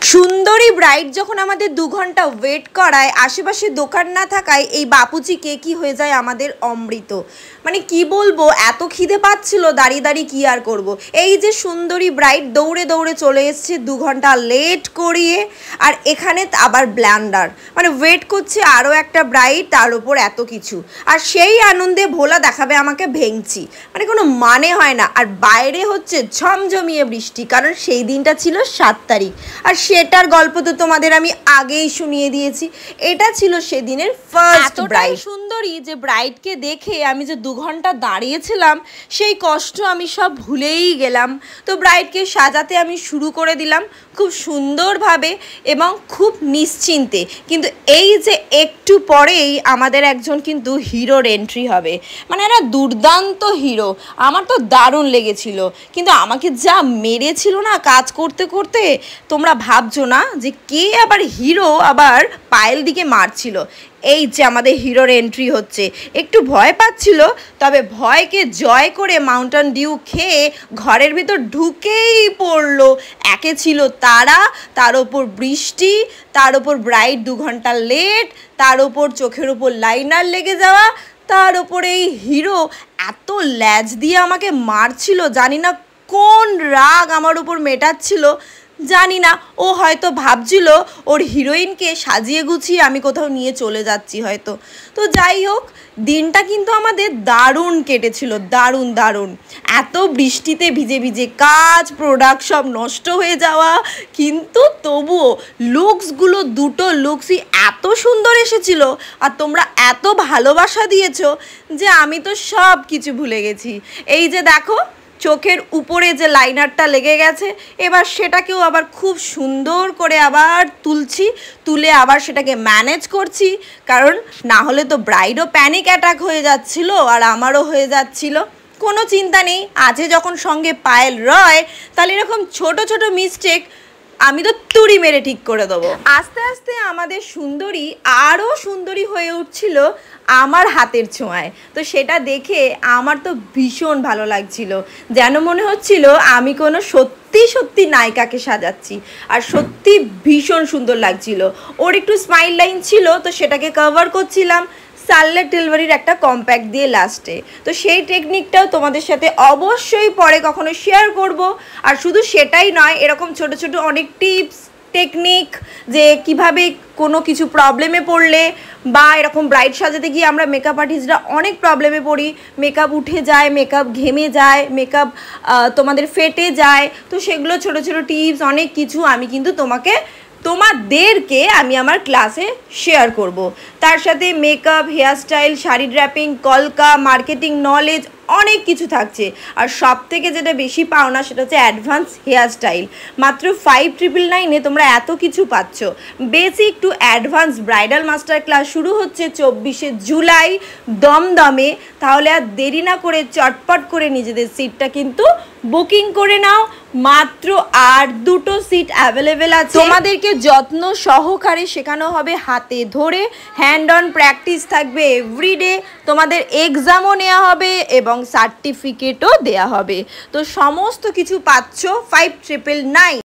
সুন্দরী ব্রাইড যখন আমাদের 2 ঘন্টা ওয়েট করায়, আশেপাশে দোকান না থাকায় এই বাপুচি কেকই হয়ে যায় আমাদের অমৃত। মানে কি বলবো, এত খিদে পাচ্ছিল, দাঁড়িয়ে দাঁড়িয়ে কি আর করব। এই যে সুন্দরী ব্রাইড দৌড়ে দৌড়ে চলে এসছে 2 ঘন্টা লেট করিয়ে, আর এখানে আবার ব্ল্যান্ডার, মানে ওয়েট করছে আরও একটা ব্রাইড, তার উপর এত কিছু। আর সেই আনন্দে ভোলা দেখাবে আমাকে ভেঙচি, মানে কোনো মানে হয় না। আর বাইরে হচ্ছে ঝমঝমিয়ে বৃষ্টি, কারণ সেই দিনটা ছিল 7 তারিখ। আর সেটার গল্প তো তোমাদের আমি আগেই শুনিয়ে দিয়েছি। এটা ছিল সেদিনের ফার্স্ট ব্রাইড। সুন্দরী যে ব্রাইডকে দেখে আমি যে 2 ঘন্টা দাঁড়িয়েছিলাম, সেই কষ্ট আমি সব ভুলেই গেলাম। তো ব্রাইডকে সাজাতে আমি শুরু করে দিলাম খুব সুন্দরভাবে এবং খুব নিশ্চিন্তে। কিন্তু এই যে একটু পরেই আমাদের একজন কিন্তু হিরোর এন্ট্রি হবে, মানে এরা দুর্দান্ত হিরো, আমার তো দারুণ লেগেছিল। কিন্তু আমাকে যা মেরেছিল না কাজ করতে করতে, তোমরা ভাবছো না যে কে আবার হিরো আবার পায়েল দিকে মারছিল। এই যে আমাদের হিরোর এন্ট্রি হচ্ছে, একটু ভয় পাচ্ছিল, তবে ভয়কে জয় করে মাউন্টেন ডিউ খেয়ে ঘরের ভিতর ঢুকেই পড়লো। একে ছিল তারা, তার ওপর বৃষ্টি, তার ওপর ব্রাইড 2 ঘন্টা লেট, তার ওপর চোখের ওপর লাইনার লেগে যাওয়া, তার ওপরে এই হিরো এত ল্যাজ দিয়ে আমাকে মারছিল। জানি না কোন রাগ আমার উপর মেটাচ্ছিল, জানি না। ও হয়তো ভাবছিল ওর হিরোইনকে সাজিয়ে গুছিয়ে আমি কোথাও নিয়ে চলে যাচ্ছি হয়তো। তো যাই হোক, দিনটা কিন্তু আমাদের দারুণ কেটেছিল, দারুণ দারুণ। এত বৃষ্টিতে ভিজে ভিজে কাজ, প্রোডাক্ট সব নষ্ট হয়ে যাওয়া, কিন্তু তবুও লুকসগুলো, দুটো লুকসই এত সুন্দর এসেছিল। আর তোমরা এত ভালোবাসা দিয়েছো যে আমি তো সব কিছু ভুলে গেছি। এই যে দেখো, চোখের উপরে যে লাইনারটা লেগে গেছে, এবার সেটাকেও আবার খুব সুন্দর করে আবার তুলে আবার সেটাকে ম্যানেজ করছি, কারণ না হলে তো ব্রাইডও প্যানিক অ্যাটাক হয়ে যাচ্ছিল আর আমারও হয়ে যাচ্ছিল। কোনো চিন্তা নেই, আছে যখন সঙ্গে পায়েল রয়, তাহলে এরকম ছোট ছোট মিস্টেক আমি তো তুড়ি মেরে ঠিক করে দেবো। আস্তে আস্তে আমাদের সুন্দরী আরও সুন্দরী হয়ে উঠছিল আমার হাতের ছোঁয়ায়। তো সেটা দেখে আমার তো ভীষণ ভালো লাগছিল, যেন মনে হচ্ছিল আমি কোনো সত্যি সত্যি নায়িকাকে সাজাচ্ছি। আর সত্যি ভীষণ সুন্দর লাগছিল। ওর একটু স্মাইল লাইন ছিল, তো সেটাকে কভার করছিলাম সার্লেট টিলবারির একটা কম্প্যাক্ট দিয়ে লাস্টে। তো সেই টেকনিকটাও তোমাদের সাথে অবশ্যই পরে কখনো শেয়ার করব। আর শুধু সেটাই নয়, এরকম ছোট ছোট অনেক টিপস টেকনিক, যে কিভাবে কোনো কিছু প্রবলেমে পড়লে, বা এরকম ব্রাইড সাজাতে গিয়ে আমরা মেকআপ আর্টিস্টরা অনেক প্রবলেমে পড়ি, মেকআপ উঠে যায়, মেকআপ ঘেমে যায়, মেকআপ তোমাদের ফেটে যায়। তো সেগুলো ছোট ছোট টিপস অনেক কিছু আমি কিন্তু তোমাদেরকে আমি আমার ক্লাসে শেয়ার করব। তার সাথে মেকআপ, হেয়ারস্টাইল, শাড়ি ড্র্যাপিং, কলকা, মার্কেটিং নলেজ, অনেক কিছু থাকছে। আর সব থেকে যেটা বেশি পাও না, সেটা হচ্ছে অ্যাডভান্স হেয়ারস্টাইল। মাত্র 5999-এ তোমরা এত কিছু পাচ্ছ। Basic to advance bridal master class শুরু হচ্ছে 24শে জুলাই দমদমে। তাহলে আর দেরি না করে চটপট করে নিজেদের সিটটা কিন্তু বুকিং করে নাও। মাত্র আর 2টো সিট অ্যাভেলেবেল আছে। তোমাদেরকে যত্ন সহকারে শেখানো হবে হাতে ধরে, হ্যান্ড অন প্র্যাকটিস থাকবে এভরিডে। তোমাদের এক্সামও নেওয়া হবে এবং সার্টিফিকেটও দেওয়া হবে। তো সমস্ত কিছু পাচ্ছ 5999।